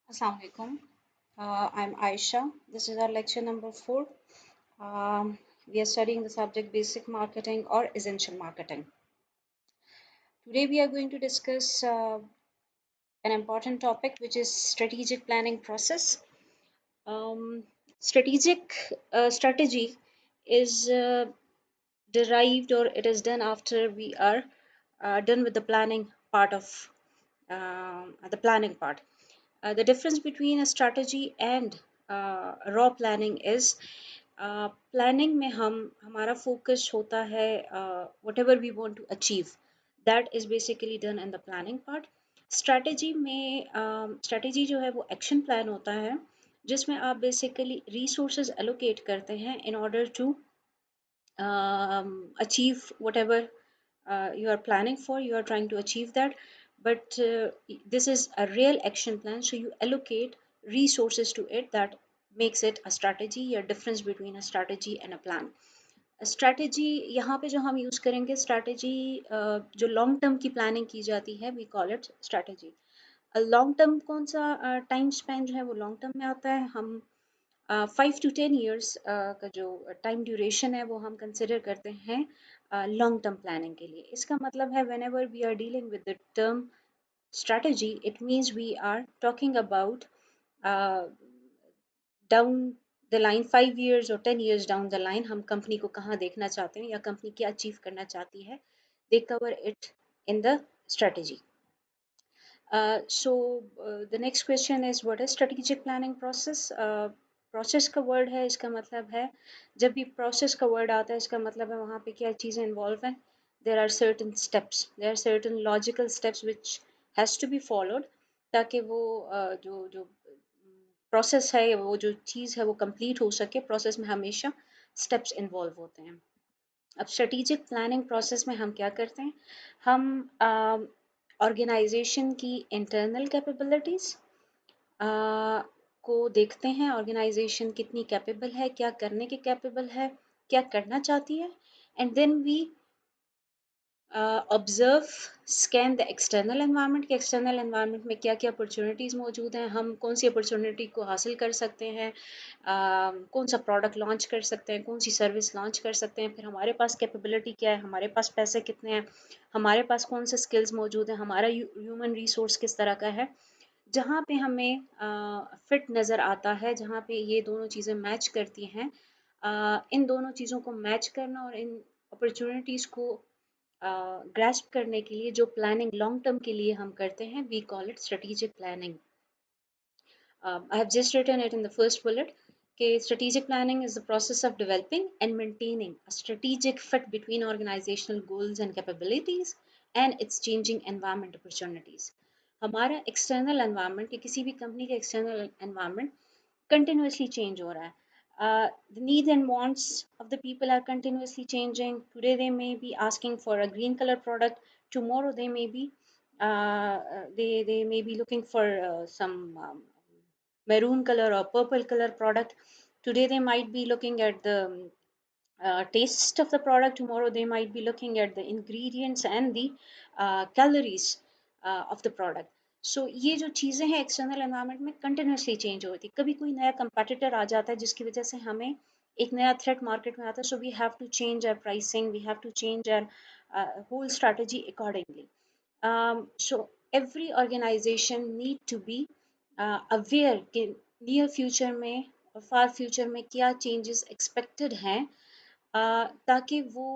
Assalamu alaikum. I'm Aisha. This is our lecture number 4. We are studying the subject basic marketing or essential marketing. Today we are going to discuss an important topic which is strategic planning process. Um, strategy is derived or it is done after we are done with the planning part of the planning part. The difference between a strategy and raw planning is planning में हम हमारा focus होता है whatever we want to achieve, that is basically done in the planning part. Strategy में strategy जो है वो action plan होता है जिसमें आप basically resources allocate करते हैं in order to achieve whatever you are planning for, you are trying to achieve that. But this is a real action plan, so you allocate resources to it. That makes it a strategy. A difference between a strategy and a plan. Strategy यहाँ पे जो हम use करेंगे strategy जो long term की planning की जाती है we call it strategy. Long term कौन सा टाइम स्पैन जो है वो लॉन्ग टर्म में आता है. हम 5 to 10 years का जो टाइम ड्यूरेशन है वो हम कंसिडर करते हैं लॉन्ग टर्म प्लानिंग के लिए. इसका मतलब है whenever we are dealing with the term strategy, it means we are talking about down the line 5 years or 10 years down the line हम कंपनी को कहाँ देखना चाहते हैं या कंपनी क्या अचीव करना चाहती है. They cover it in the strategy. The next question is what is strategic planning process. Process का वर्ड है, इसका मतलब है जब भी प्रोसेस का वर्ड आता है इसका मतलब है वहाँ पे क्या चीज़ें इन्वॉल्व हैं. There are certain steps, there are certain logical steps which has to be followed ताकि वो जो जो प्रोसेस है वो जो चीज़ है वो कंप्लीट हो सके. प्रोसेस में हमेशा स्टेप्स इन्वॉल्व होते हैं. अब स्ट्रेटिजिक प्लानिंग प्रोसेस में हम क्या करते हैं, हम ऑर्गेनाइजेशन की इंटरनल कैपेबिलिटीज़ को देखते हैं. ऑर्गेनाइजेशन कितनी कैपेबल है, क्या करने के कैपेबल है, क्या करना चाहती है. And then we observe scan the external environment कि एक्सटर्नल एनवायरनमेंट में क्या क्या अपॉर्चुनिटीज़ मौजूद हैं, हम कौन सी अपॉर्चुनिटी को हासिल कर सकते हैं, कौन सा प्रोडक्ट लॉन्च कर सकते हैं, कौन सी सर्विस लॉन्च कर सकते हैं. फिर हमारे पास कैपेबिलिटी क्या है, हमारे पास पैसे कितने हैं, हमारे पास कौन से स्किल्स मौजूद हैं, हमारा ह्यूमन रिसोर्स किस तरह का है. जहाँ पे हमें फिट नज़र आता है, जहाँ पे ये दोनों चीज़ें मैच करती हैं, इन दोनों चीज़ों को मैच करना और इन अपॉर्चुनिटीज़ को ग्रैस्प करने के लिए जो प्लानिंग लॉन्ग टर्म के लिए हम करते हैं we call it strategic planning. I have just written it in the first bullet. Okay, strategic planning is the process of developing and maintaining a strategic fit between organizational goals and capabilities and its changing environment opportunities. हमारा external environment या किसी भी company का external environment continuously change हो रहा है. The needs and wants of the people are continuously changing. Today they may be asking for a green color product. Tomorrow they may be they may be looking for some maroon color or purple color product. Today they might be looking at the taste of the product. Tomorrow they might be looking at the ingredients and the calories of the product. So ये जो चीज़ें हैं external environment में continuously change होती है. कभी कोई नया कंपटीटर आ जाता है जिसकी वजह से हमें एक नया थ्रेट मार्केट में आता है. So we have to change our pricing, we have to change our whole strategy accordingly. So every organization need to be aware कि नियर फ्यूचर में और फार फ्यूचर में क्या चेंजेस एक्सपेक्टेड हैं, ताकि वो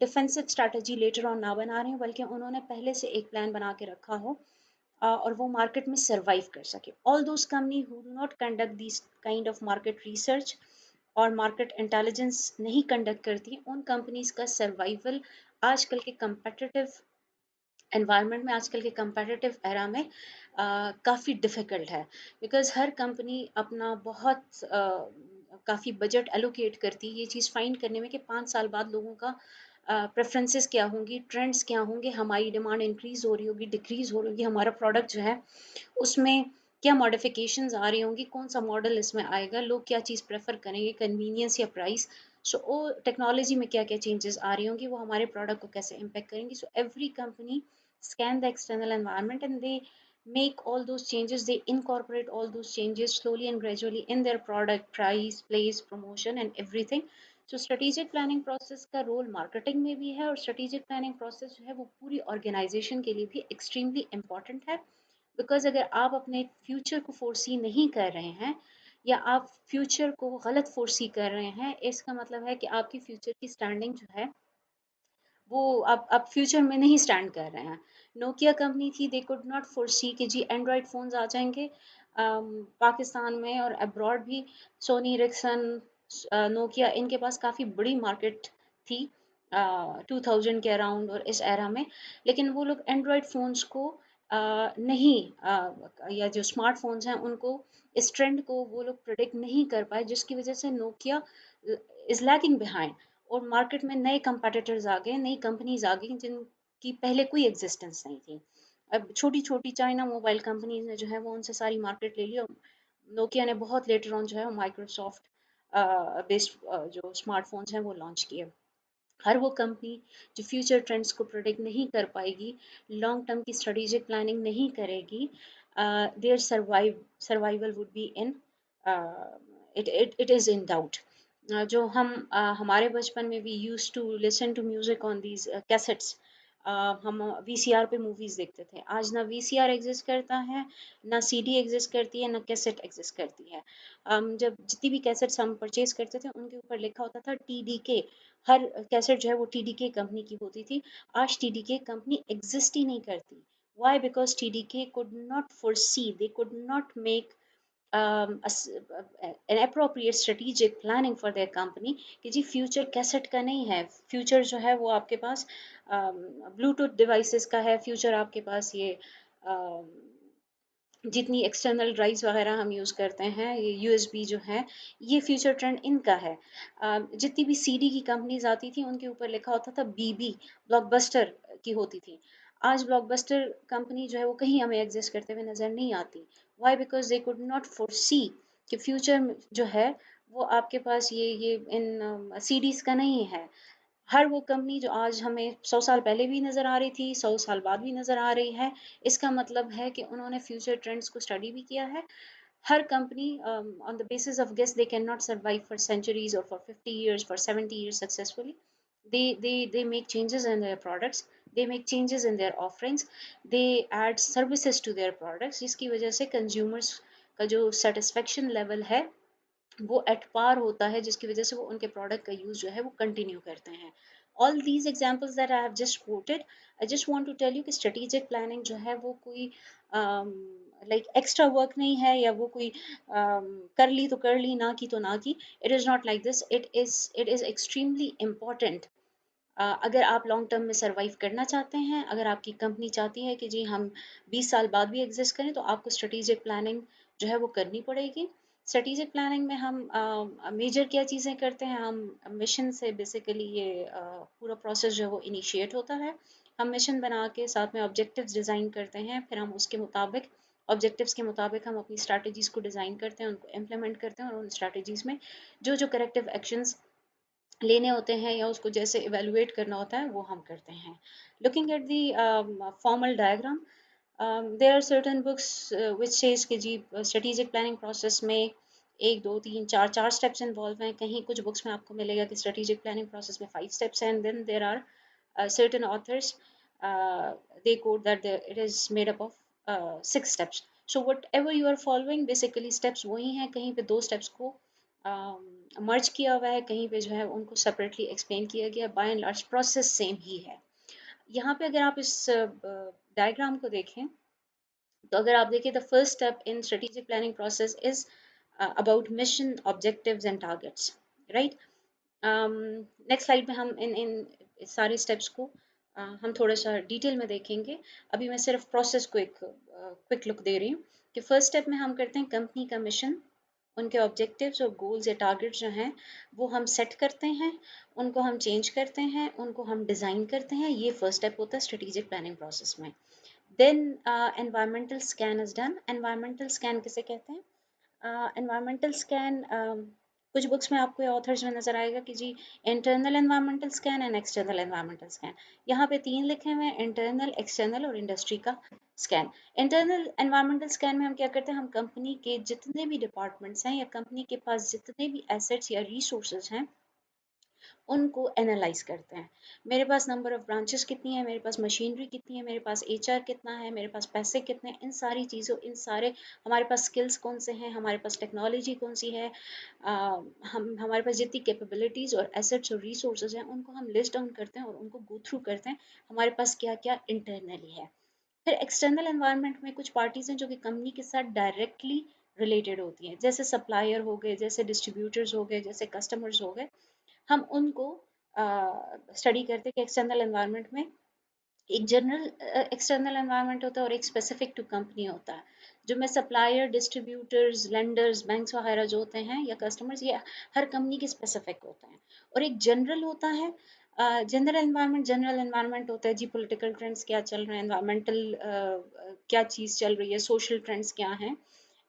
डिफेंसिव स्ट्रैटेजी लेटर ऑन ना बना रहे हैं बल्कि उन्होंने पहले से एक प्लान बना के रखा हो और वो मार्केट में सर्वाइव कर सके. All those company who do not conduct this kind of market research और मार्केट इंटेलिजेंस नहीं कंडक्ट करती, उन कंपनीज का सर्वाइवल आजकल के कंपेटिटिव एनवायरनमेंट में, आजकल के कंपेटिटिव एरा में काफ़ी डिफ़िकल्ट है. बिकॉज़ हर कंपनी अपना बहुत काफ़ी बजट एलोकेट करती है ये चीज़ फाइंड करने में कि 5 साल बाद लोगों का प्रेफरेंसेस क्या होंगी, ट्रेंड्स क्या होंगे, हमारी डिमांड इंक्रीज़ हो रही होगी, डिक्रीज़ हो रही होगी, हमारा प्रोडक्ट जो है उसमें क्या मॉडिफिकेशंस आ रही होंगी, कौन सा मॉडल इसमें आएगा, लोग क्या चीज़ प्रेफर करेंगे, कन्वीनियंस या प्राइस. सो वो टेक्नोलॉजी में क्या क्या चेंजेस आ रही होंगी, वो हमारे प्रोडक्ट को कैसे इम्पेक्ट करेंगी. So every company scan the external environment and they make all those changes, they incorporate all those changes slowly and gradually in their product, price, place, promotion and everything. So strategic planning process का role marketing में भी है, और strategic planning process जो है वो पूरी organisation के लिए भी एक्सट्रीमली इम्पॉर्टेंट है। बिकॉज अगर आप अपने फ्यूचर को फोर्सी नहीं कर रहे हैं, या आप फ्यूचर को गलत फोर्सी कर रहे हैं, इसका मतलब है कि आपकी फ्यूचर की स्टैंडिंग जो है वो अब फ्यूचर में नहीं स्टैंड कर रहे हैं। नोकिया कंपनी थी, दे कुड नॉट फोरसी कि जी एंड्रॉयड फ़ोन्स आ जाएंगे पाकिस्तान में और अब्रॉड भी। सोनी रिक्सन, नोकिया, इनके पास काफ़ी बड़ी मार्केट थी 2000 के अराउंड और इस एरा में। लेकिन वो लोग एंड्रॉयड फ़ोन्स को नहीं या जो स्मार्टफोन्स हैं उनको, इस ट्रेंड को वो लोग प्रिडिक्ट नहीं कर पाए, जिसकी वजह से नोकिया इज़ लैगिंग बिहाइंड। और मार्केट में नए कंपटीटर्स आ गए, नई कंपनीज आ गई जिनकी पहले कोई एग्जिस्टेंस नहीं थी। अब छोटी छोटी चाइना मोबाइल कंपनीज ने जो है वो उनसे सारी मार्केट ले ली, और नोकिया ने बहुत लेटर ऑन जो है वो माइक्रोसॉफ्ट बेस्ड जो स्मार्टफोन्स हैं वो लॉन्च किए। हर वो कंपनी जो फ्यूचर ट्रेंड्स को प्रोडिक्ट नहीं कर पाएगी, लॉन्ग टर्म की स्ट्रेटेजिक प्लानिंग नहीं करेगी, their survival would be in it is in doubt. जो हम हमारे बचपन में we use to listen to music on these cassettes, हम वीसीआर पे मूवीज देखते थे। आज ना वीसीआर एग्जिस्ट करता है, ना सीडी एग्जिस्ट करती है, ना कैसेट एग्जिस्ट करती है। जब जितनी भी कैसेट्स हम परचेज करते थे उनके ऊपर लिखा होता था टीडीके। हर कैसेट जो है वो टीडीके कंपनी की होती थी। आज टीडीके कंपनी एग्जिस्ट ही नहीं करती। Why? Because TDK could not foresee, they could not make an appropriate strategic planning for their company कि जी फ्यूचर कैसेट का नहीं है, फ्यूचर जो है वो आपके पास ब्लूटूथ डिवाइसेस का है, फ्यूचर आपके पास ये जितनी एक्सटर्नल ड्राइव्स वगैरह हम यूज़ करते हैं, ये यूएसबी जो है, ये फ्यूचर ट्रेंड इनका है। जितनी भी सीडी की कंपनीज आती थी उनके ऊपर लिखा होता था बीबी, ब्लॉकबस्टर की होती थी। आज ब्लॉकबस्टर कंपनी जो है वो कहीं हमें एग्जिस्ट करते हुए नज़र नहीं आती। Why? Because they could not foresee कि फ्यूचर जो है वो आपके पास ये इन सीडीज़ का नहीं है। हर वो कंपनी जो आज हमें 100 साल पहले भी नज़र आ रही थी, 100 साल बाद भी नज़र आ रही है, इसका मतलब है कि उन्होंने फ्यूचर ट्रेंड्स को स्टडी भी किया है। हर company on the basis of guess they can not survive for centuries और for 50 years, for 70 years successfully. They make changes in their products, they make changes in their offerings, they add services to their products, जिसकी वजह से consumers का जो satisfaction level है वो at par होता है, जिसकी वजह से वो उनके प्रोडक्ट का यूज़ जो है वो कंटिन्यू करते हैं। All these examples that I have just quoted, I just want to tell you कि स्ट्रेटेजिक प्लानिंग जो है वो कोई लाइक एक्स्ट्रा वर्क नहीं है, या वो कोई कर ली तो कर ली, ना की तो ना की। It is not like this, it is extremely important. अगर आप लॉन्ग टर्म में सर्वाइव करना चाहते हैं, अगर आपकी कंपनी चाहती है कि जी हम 20 साल बाद भी एग्जिस्ट करें, तो आपको स्ट्रेटेजिक प्लानिंग जो है वो करनी पड़ेगी। स्ट्रेटेजिक प्लानिंग में हम मेजर क्या चीज़ें करते हैं, हम मिशन से बेसिकली ये पूरा प्रोसेस जो है वो इनिशिएट होता है। हम मिशन बना के साथ में ऑब्जेक्टिव्स डिज़ाइन करते हैं, फिर हम उसके मुताबिक ऑब्जेक्टिव्स के मुताबिक हम अपनी स्ट्रैटेजीज़ को डिज़ाइन करते हैं, उनको इम्प्लीमेंट करते हैं, और उन स्ट्रैटेजीज़ में जो जो करेक्टिव एक्शंस लेने होते हैं या उसको जैसे इवेलुएट करना होता है वो हम करते हैं। Looking at the formal diagram, there are certain books which says कि जी स्ट्रेटेजिक प्लानिंग प्रोसेस में एक दो तीन चार चार स्टेप्स इन्वॉल्व हैं। कहीं कुछ बुक्स में आपको मिलेगा कि स्ट्रेटेजिक प्लानिंग प्रोसेस में 5 steps हैं, and then there are certain authors they quote that it is made up of 6 steps. So whatever you are following, basically steps वही हैं, कहीं पे 2 steps को मर्ज किया हुआ है, कहीं पे जो है उनको सेपरेटली एक्सप्लेन किया गया। By and large process same ही है। यहाँ पे अगर आप इस डायग्राम को देखें, तो अगर आप देखें the first step in strategic planning process is about mission, objectives and targets, right. Next slide में हम इन इन सारे स्टेप्स को हम थोड़ा सा डिटेल में देखेंगे। अभी मैं सिर्फ प्रोसेस को एक क्विक लुक दे रही हूँ कि फर्स्ट स्टेप में हम करते हैं कंपनी का मिशन, उनके ऑब्जेक्टिव्स और गोल्स या टारगेट्स जो हैं वो हम सेट करते हैं, उनको हम चेंज करते हैं, उनको हम डिज़ाइन करते हैं। ये फर्स्ट स्टेप होता है स्ट्रेटेजिक प्लानिंग प्रोसेस में। Then environmental scan is done. Environmental scan किसे कहते हैं? एनवायरमेंटल स्कैन कुछ बुक्स में आपको ऑथर्स में नजर आएगा कि जी internal environmental scan and external environmental scan. यहाँ पे 3 लिखे हुए हैं, इंटरनल, एक्सटर्नल और इंडस्ट्री का स्कैन। इंटरनल एनवायरमेंटल स्कैन में हम क्या करते हैं, हम कंपनी के जितने भी डिपार्टमेंट्स हैं या कंपनी के पास जितने भी एसेट्स या रिसोर्सेज हैं उनको एनालाइज करते हैं। मेरे पास नंबर ऑफ ब्रांचेस कितनी है, मेरे पास मशीनरी कितनी है, मेरे पास एचआर कितना है, मेरे पास पैसे कितने हैं, इन सारी चीज़ों, इन सारे हमारे पास स्किल्स कौन से हैं, हमारे पास टेक्नोलॉजी कौन सी है, हम हमारे पास जितनी कैपेबिलिटीज़ और एसेट्स और रिसोर्सेज हैं उनको हम लिस्ट डाउन करते हैं और उनको गो थ्रू करते हैं हमारे पास क्या क्या इंटरनली है। फिर एक्सटर्नल एनवायरनमेंट में कुछ पार्टीज हैं जो कि कंपनी के साथ डायरेक्टली रिलेटेड होती हैं, जैसे सप्लायर हो गए, जैसे डिस्ट्रीब्यूटर्स हो गए, जैसे कस्टमर्स हो गए। हम उनको स्टडी करते हैं कि एक्सटर्नल एनवायरनमेंट में एक जनरल एक्सटर्नल एनवायरनमेंट होता है और एक स्पेसिफिक टू कंपनी होता है। जो मैं सप्लायर, डिस्ट्रीब्यूटर्स, लेंडर्स, बैंक्स वगैरह जो होते हैं या कस्टमर्स, ये हर कंपनी के स्पेसिफिक होते हैं। और एक जनरल होता है जनरल एनवायरनमेंट होता है जी, पॉलिटिकल ट्रेंड्स क्या चल रहे हैं, एनवायरमेंटल क्या चीज़ चल रही है, सोशल ट्रेंड्स क्या हैं,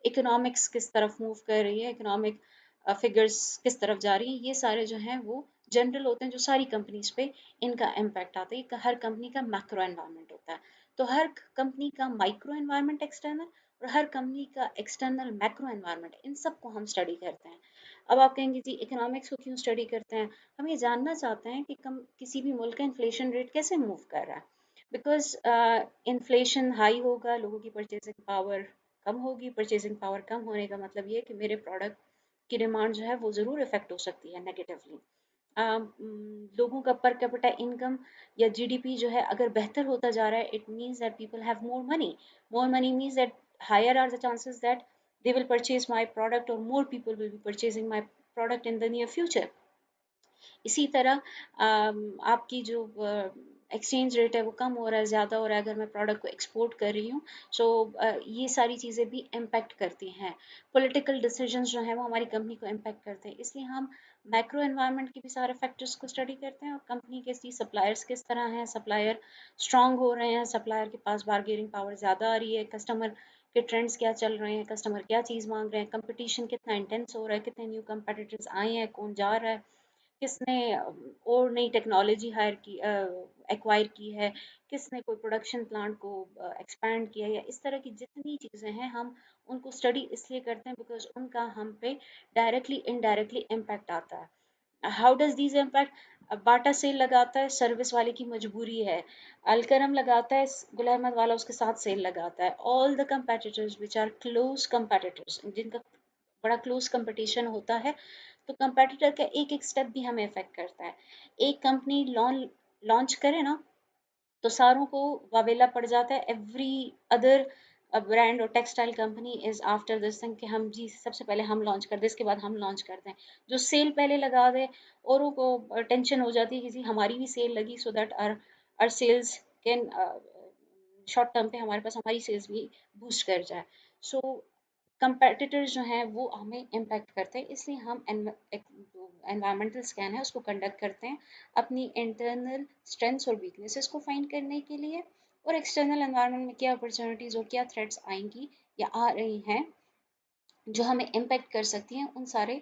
इकोनॉमिक्स किस तरफ मूव कर रही है, इकोनॉमिक फिगर्स किस तरफ जा रही हैं, ये सारे जो हैं वो जनरल होते हैं जो सारी कंपनीज पे इनका इम्पैक्ट आता है। हर कंपनी का मैक्रो एनवायरनमेंट होता है। तो हर कंपनी का माइक्रो एनवायरनमेंट एक्सटर्नल और हर कंपनी का एक्सटर्नल मैक्रो एनवायरनमेंट, इन सबको हम स्टडी करते हैं। अब आप कहेंगे जी इकोनॉमिक्स को क्यों स्टडी करते हैं, हम ये जानना चाहते हैं कि किसी भी मुल्क का इन्फ्लेशन रेट कैसे मूव कर रहा है। बिकॉज इन्फ्लेशन हाई होगा, लोगों की परचेजिंग पावर कम होगी, परचेजिंग पावर कम होने का मतलब ये कि मेरे प्रोडक्ट की डिमांड जो है वो ज़रूर इफेक्ट हो सकती है नेगेटिवली। लोगों का पर कैपिटा इनकम या जीडीपी जो है अगर बेहतर होता जा रहा है, it means that people have more money means that higher are the chances that they will purchase my product or more people will be purchasing my product in the near future. इसी तरह आपकी जो exchange rate है वो कम हो रहा है, ज़्यादा हो रहा है अगर मैं प्रोडक्ट को एक्सपोर्ट कर रही हूँ। सो ये सारी चीज़ें भी इम्पेक्ट करती हैं। पॉलिटिकल डिसीजंस जो हैं वो हमारी कंपनी को इम्पेक्ट करते हैं, इसलिए हम मैक्रो एनवायरनमेंट के भी सारे फैक्टर्स को स्टडी करते हैं और कंपनी के सप्लायर्स किस तरह हैं, सप्लायर स्ट्रांग हो रहे हैं, सप्लायर के पास बारगेनिंग पावर ज़्यादा आ रही है, कस्टमर के ट्रेंड्स क्या चल रहे हैं, कस्टमर क्या चीज़ मांग रहे हैं, कंपटीशन कितना इंटेंस हो रहा है, कितने न्यू कंपटीटर्स आए हैं, कौन जा रहा है, किसने और नई टेक्नोलॉजी हायर की एक्वायर की है, किसने कोई प्रोडक्शन प्लांट को एक्सपैंड किया, या इस तरह की जितनी चीज़ें हैं हम उनको स्टडी इसलिए करते हैं बिकॉज उनका हम पे डायरेक्टली इनडायरेक्टली इम्पैक्ट आता है। How does these impact, Bata sale लगाता है, सर्विस वाले की मजबूरी है, अलकरम लगाता है, गुल अहमद वाला उसके साथ सेल लगाता है, all the competitors which are close competitors जिनका बड़ा क्लोज कंपटीशन होता है, तो कंपेटिटर का एक एक स्टेप भी हमें अफेक्ट करता है। एक कंपनी लॉन्च करे ना तो सारों को वावेला पड़ जाता है, एवरी अदर ब्रांड और textile company is after this thing कि हम जी सबसे पहले हम लॉन्च कर दें, इसके बाद हम लॉन्च करते हैं। जो सेल पहले लगा दे औरों को टेंशन हो जाती है कि जी हमारी भी सेल लगी, so that our sales can short term पे हमारे पास हमारी सेल्स भी बूस्ट कर जाए। सो कंपेटिटर्स जो हैं वो हमें इम्पैक्ट करते हैं, इसलिए हम एनवायरमेंटल स्कैन है उसको कंडक्ट करते हैं अपनी इंटरनल स्ट्रेंथ्स और वीकनेसेस को फाइंड करने के लिए, और एक्सटर्नल एनवायरनमेंट में क्या अपॉर्चुनिटीज़ और क्या थ्रेट्स आएंगी या आ रही हैं जो हमें इम्पेक्ट कर सकती हैं, उन सारे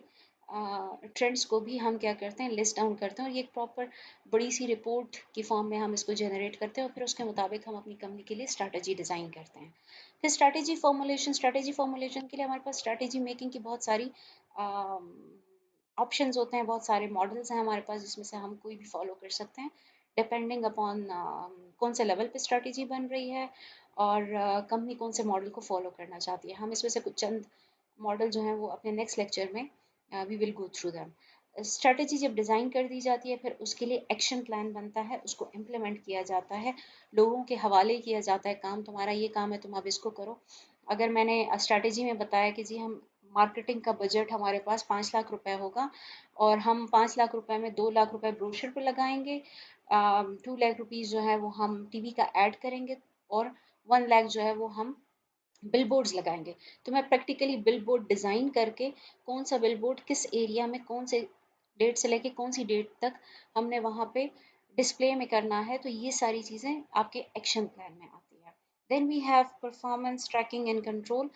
ट्रेंड्स को भी हम क्या करते हैं, लिस्ट डाउन करते हैं, और ये एक प्रॉपर बड़ी सी रिपोर्ट की फॉर्म में हम इसको जनरेट करते हैं और फिर उसके मुताबिक हम अपनी कंपनी के लिए स्ट्रैटेजी डिज़ाइन करते हैं। फिर स्ट्रैटेजी फॉर्मुलेशन के लिए हमारे पास स्ट्रैटेजी मेकिंग की बहुत सारी ऑप्शंस होते हैं, बहुत सारे मॉडल्स हैं हमारे पास जिसमें से हम कोई भी फॉलो कर सकते हैं डिपेंडिंग अपॉन कौन से लेवल पे स्ट्रैटेजी बन रही है और कंपनी कौन से मॉडल को फॉलो करना चाहती है। हम इसमें से कुछ चंद मॉडल जो हैं वो अपने नेक्स्ट लेक्चर में we will go through them. Strategy जब डिज़ाइन कर दी जाती है फिर उसके लिए एक्शन प्लान बनता है, उसको इम्प्लीमेंट किया जाता है, लोगों के हवाले किया जाता है काम, तुम्हारा ये काम है तुम अब इसको करो। अगर मैंने स्ट्रैटेजी में बताया कि जी हम मार्केटिंग का बजट हमारे पास 5 लाख रुपए होगा और हम 5 लाख रुपए में 2 लाख रुपए ब्रोशर पे लगाएंगे, 2 लाख रुपीज़ जो है वो हम टीवी का ऐड करेंगे और 1 लाख जो है वो हम बिल बोर्ड्स लगाएंगे। तो मैं प्रैक्टिकली बिल बोर्ड डिज़ाइन करके कौन सा बिल बोर्ड किस एरिया में कौन से डेट से लेके कौन सी डेट तक हमने वहाँ पे डिस्प्ले में करना है, तो ये सारी चीज़ें आपके एक्शन प्लान में आती है। Then we have performance tracking and control.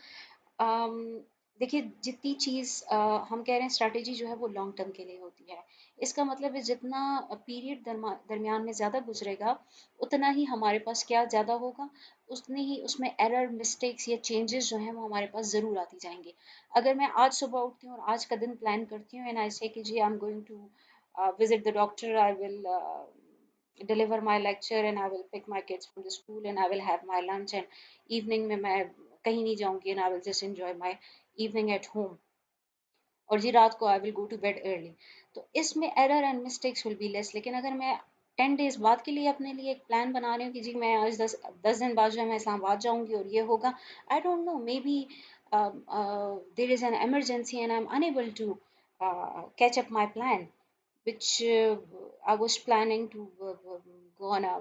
देखिए, जितनी चीज़ हम कह रहे हैं स्ट्रैटेजी जो है वो लॉन्ग टर्म के लिए होती है। इसका मतलब है जितना पीरियड दरमियान में ज़्यादा गुजरेगा, उतना ही हमारे पास क्या ज़्यादा होगा, उतनी ही उसमें एरर, मिस्टेक्स या चेंजेस जो हैं वो हमारे पास ज़रूर आती जाएँगी। अगर मैं आज सुबह उठती हूँ और आज का दिन प्लान करती हूँ एंड आई से कि जी I am going to visit the doctor, I will deliver my lecture and I will pick my kids from the school and I will have my lunch and evening में मैं कहीं नहीं जाऊँगी and I will just enjoy my evening at home और जी रात को I will go to bed early. तो इसमें error and mistakes will be less. लेकिन अगर मैं 10 डेज बाद के लिए अपने लिए एक प्लान बना रही हूँ कि जी मैं आज 10 दिन बाद जो है मैं इस्लामाबाद जाऊंगी और ये होगा, I don't know, may be there is an emergency and I'm unable to catch up my plan, which I was planning to go on a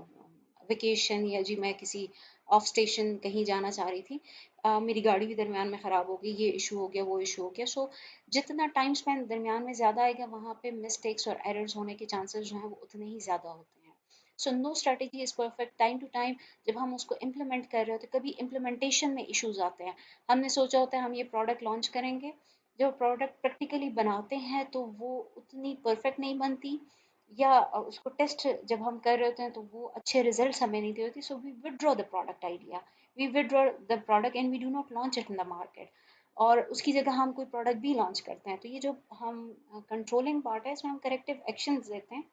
vacation, या जी मैं किसी ऑफ स्टेशन कहीं जाना चाह रही थी। मेरी गाड़ी भी दरमियान में ख़राब हो गई, ये इशू हो गया, वो इशू हो गया। सो जितना टाइम स्पेंड दरमियान में ज़्यादा आएगा, वहाँ पे मिस्टेक्स और एरर्स होने के चांसेस जो हैं वो उतने ही ज़्यादा होते हैं। So no strategy is perfect. Time to time जब हम उसको इम्प्लीमेंट कर रहे होते हैं, कभी इम्प्लीमेंटेशन में इश्यूज आते हैं। हमने सोचा होता है हम ये प्रोडक्ट लॉन्च करेंगे, जब प्रोडक्ट प्रैक्टिकली बनाते हैं तो वो उतनी परफेक्ट नहीं बनती, या उसको टेस्ट जब हम कर रहे होते हैं तो वो अच्छे रिजल्ट्स हमें नहीं दे होती। So we withdraw the product idea, we withdraw the product and we do not launch it in the market, और उसकी जगह हम कोई प्रोडक्ट भी लॉन्च करते हैं। तो ये जो हम कंट्रोलिंग पार्ट है, इसमें हम करेक्टिव एक्शंस देते हैं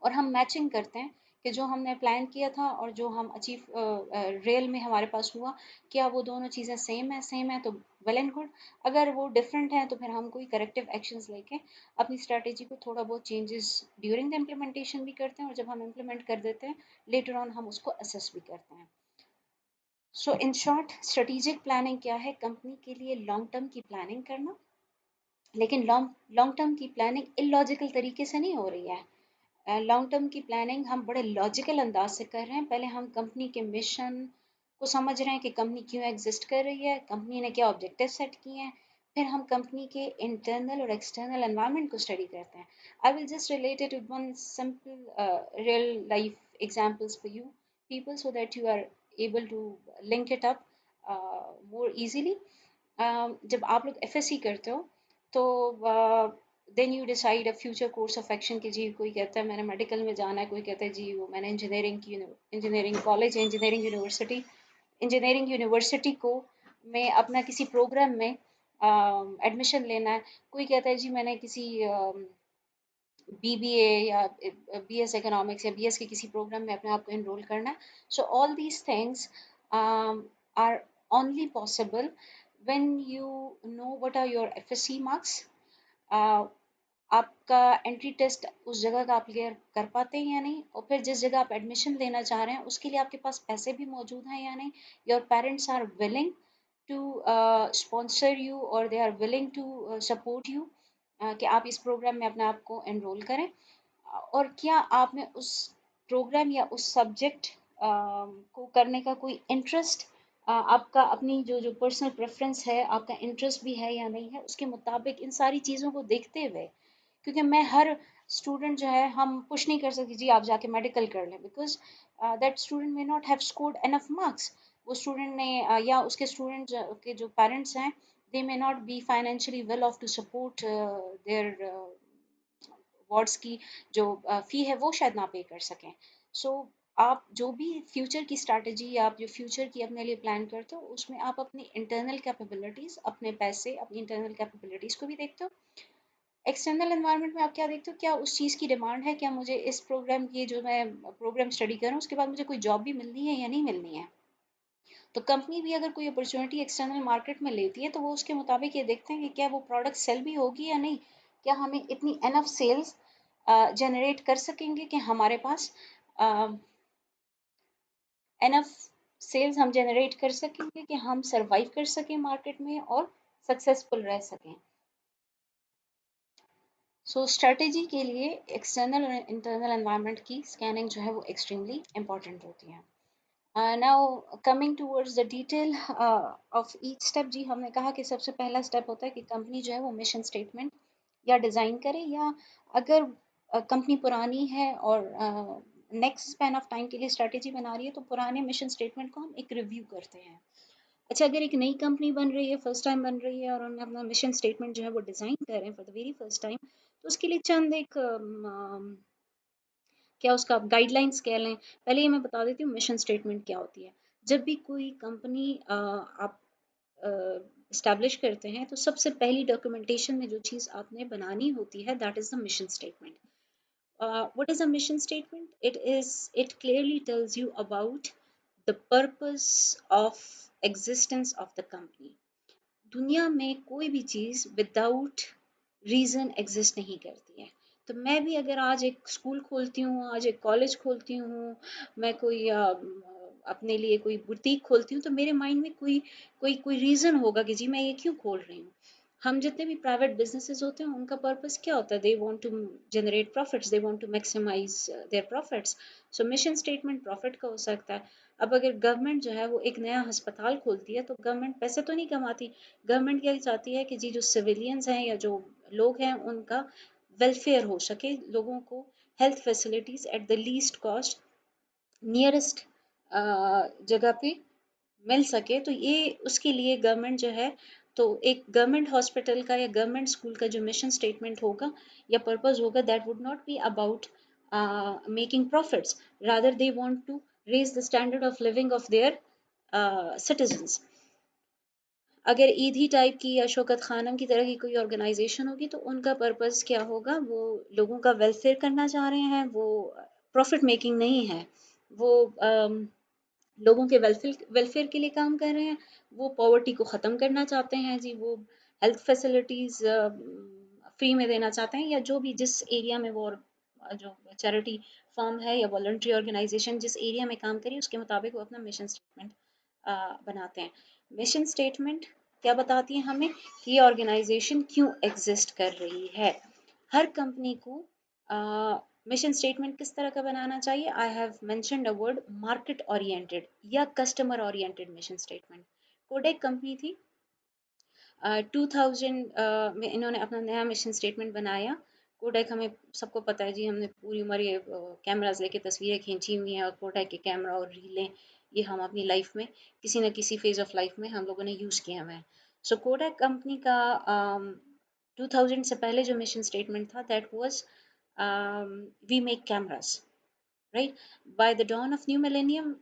और हम मैचिंग करते हैं कि जो हमने प्लान किया था और जो हम अचीव रियल में हमारे पास हुआ, क्या वो दोनों चीज़ें सेम है तो वेल एंड गुड। अगर वो डिफरेंट है तो फिर हम कोई करेक्टिव एक्शंस लेके अपनी स्ट्रैटेजी को थोड़ा बहुत चेंजेस ड्यूरिंग द इम्प्लीमेंटेशन भी करते हैं, और जब हम इम्प्लीमेंट कर देते हैं लेटर ऑन हम उसको असेस भी करते हैं। सो इन शॉर्ट, स्ट्रेटेजिक प्लानिंग क्या है? कंपनी के लिए लॉन्ग टर्म की प्लानिंग करना, लेकिन लॉन्ग लॉन्ग टर्म की प्लानिंग इलॉजिकल तरीके से नहीं हो रही है। लॉन्ग टर्म की प्लानिंग हम बड़े लॉजिकल अंदाज से कर रहे हैं। पहले हम कंपनी के मिशन को समझ रहे हैं कि कंपनी क्यों एग्जिस्ट कर रही है, कंपनी ने क्या ऑब्जेक्टिव सेट किए हैं, फिर हम कंपनी के इंटरनल और एक्सटर्नल एनवायरनमेंट को स्टडी करते हैं। I will just relate it with one simple real life examples for you people so that you are able to link it up more easily. जब आप लोग एफएससी करते हो तो then you decide a future course of action कि जी कोई कहता है मैंने मेडिकल में जाना है, कोई कहता है जी वो मैंने इंजीनियरिंग कॉलेज, इंजीनियरिंग यूनिवर्सिटी को में अपना किसी प्रोग्राम में एडमिशन लेना है। कोई कहता है जी मैंने किसी बीबीए या बीएस इकोनॉमिक्स या बीएस के किसी प्रोग्राम में अपने आप को एनरोल करना है। So all these things are only possible when you know what are your FSC marks, आपका एंट्री टेस्ट उस जगह का आप क्लियर कर पाते हैं या नहीं, और फिर जिस जगह आप एडमिशन लेना चाह रहे हैं उसके लिए आपके पास पैसे भी मौजूद हैं या नहीं, your parents are willing to sponsor you और they are willing to support you कि आप इस प्रोग्राम में अपने आप को एनरोल करें, और क्या आप में उस प्रोग्राम या उस सब्जेक्ट को करने का कोई इंटरेस्ट, आपका अपनी जो जो पर्सनल प्रेफरेंस है, आपका इंटरेस्ट भी है या नहीं है, उसके मुताबिक इन सारी चीज़ों को देखते हुए, क्योंकि मैं हर स्टूडेंट जो है हम पुश नहीं कर सकते जी आप जाके मेडिकल कर लें, because that student may not have scored enough marks. वो स्टूडेंट ने या उसके स्टूडेंट के जो पेरेंट्स हैं, they may not be financially well off to support their wards की जो फ़ी है वो शायद ना पे कर सकें। सो आप जो भी फ्यूचर की स्ट्रैटेजी या आप जो फ्यूचर की अपने लिए प्लान करते हो, उसमें आप अपनी इंटरनल कैपेबिलिटीज़, अपने पैसे, अपनी इंटरनल कैपेबिलिटीज़ को भी देखते हो। एक्सटर्नल एनवायरनमेंट में आप क्या देखते हो, क्या उस चीज़ की डिमांड है, क्या मुझे इस प्रोग्राम की जो मैं प्रोग्राम स्टडी कर रहा हूँ उसके बाद मुझे कोई जॉब भी मिलनी है या नहीं मिलनी है। तो कंपनी भी अगर कोई अपॉर्चुनिटी एक्सटर्नल मार्केट में लेती है तो वो उसके मुताबिक ये देखते हैं कि क्या वो प्रोडक्ट सेल भी होगी या नहीं, क्या हमें इतनी एनफ सेल्स जनरेट कर सकेंगे कि हमारे पास एनफ सेल्स हम जनरेट कर सकेंगे कि हम सरवाइव कर सकें मार्केट में और सक्सेसफुल रह सकें। सो स्ट्रेटेजी के लिए एक्सटर्नल और इंटरनल एनवायरनमेंट की स्कैनिंग जो है वो एक्सट्रीमली इंपॉर्टेंट होती है। Now coming towards the detail of each step, जी हमने कहा कि सबसे पहला स्टेप होता है कि कंपनी जो है वो मिशन स्टेटमेंट या डिज़ाइन करे, या अगर कंपनी पुरानी है और नेक्स्ट स्पैन ऑफ टाइम के लिए स्ट्रेटेजी बना रही है तो पुराने मिशन स्टेटमेंट को हम एक रिव्यू करते हैं। अच्छा, अगर एक नई कंपनी बन रही है, फर्स्ट टाइम बन रही है और उन्होंने अपना मिशन स्टेटमेंट जो है वो डिज़ाइन कर रहे हैं for the very first time, तो उसके लिए चंद एक क्या उसका गाइडलाइंस कह लें। पहले ये मैं बता देती हूँ मिशन स्टेटमेंट क्या होती है। जब भी कोई कंपनी आप इस्टेब्लिश करते हैं, तो सबसे पहली डॉक्यूमेंटेशन में जो चीज़ आपने बनानी होती है, that is the mission statement. What is a mission statement? It clearly tells you about the purpose of existence of the company. दुनिया में कोई भी चीज़ विदाउट रीज़न एग्जिस्ट नहीं करती है। तो मैं भी अगर आज एक स्कूल खोलती हूँ, आज एक कॉलेज खोलती हूँ, मैं कोई अपने लिए कोई बुटीक खोलती हूँ, तो मेरे माइंड में कोई कोई कोई रीज़न होगा कि जी मैं ये क्यों खोल रही हूँ। हम जितने भी प्राइवेट बिजनेसेस होते हैं उनका पर्पस क्या होता है, they want to generate profits, they want to maximize their profits. So mission statement profit का हो सकता है। अब अगर गवर्नमेंट जो है वो एक नया अस्पताल खोलती है, तो गवर्नमेंट पैसे तो नहीं कमाती। गवर्नमेंट क्या चाहती है कि जी जो सिविलियंस हैं या जो लोग हैं उनका वेलफेयर हो सके, लोगों को health facilities at the least cost nearest जगह पे मिल सके। तो ये उसके लिए गवर्नमेंट जो है, तो एक गवर्नमेंट हॉस्पिटल का या गवर्नमेंट स्कूल का जो मिशन स्टेटमेंट होगा या पर्पस होगा, that would not be about making profits, rather they want to raise the standard of living of their citizens. अगर ईदी टाइप की या शौकत खानम की तरह की कोई ऑर्गेनाइजेशन होगी, तो उनका पर्पस क्या होगा, वो लोगों का वेलफेयर करना चाह रहे हैं, वो प्रॉफिट मेकिंग नहीं है। वो लोगों के वेलफेयर वेलफेयर के लिए काम कर रहे हैं। वो पॉवर्टी को ख़त्म करना चाहते हैं जी, वो हेल्थ फैसिलिटीज़ फ्री में देना चाहते हैं, या जो भी जिस एरिया में वो जो चैरिटी फर्म है या वॉलंटरी ऑर्गेनाइजेशन जिस एरिया में काम करी उसके मुताबिक वो अपना मिशन स्टेटमेंट बनाते हैं। मिशन स्टेटमेंट क्या बताती है हमें कि ये ऑर्गेनाइजेशन क्यों एग्जिस्ट कर रही है। हर कंपनी को मिशन स्टेटमेंट किस तरह का बनाना चाहिए। I have mentioned a word market oriented या customer oriented mission statement. Kodak company थी, 2000 में इन्होंने अपना नया मिशन स्टेटमेंट बनाया। कोडेक हमें सबको पता है जी, हमने पूरी उम्र ये कैमराज लेके तस्वीरें खींची हुई हैं, और कोडेक के कैमरा और रीलें ये हम अपनी लाइफ में किसी न किसी फेज ऑफ लाइफ में हम लोगों ने यूज़ किया हुआ है। सो कोडेक कंपनी का 2000 से पहले जो मिशन स्टेटमेंट था, that was we make cameras, right. By the dawn of new millennium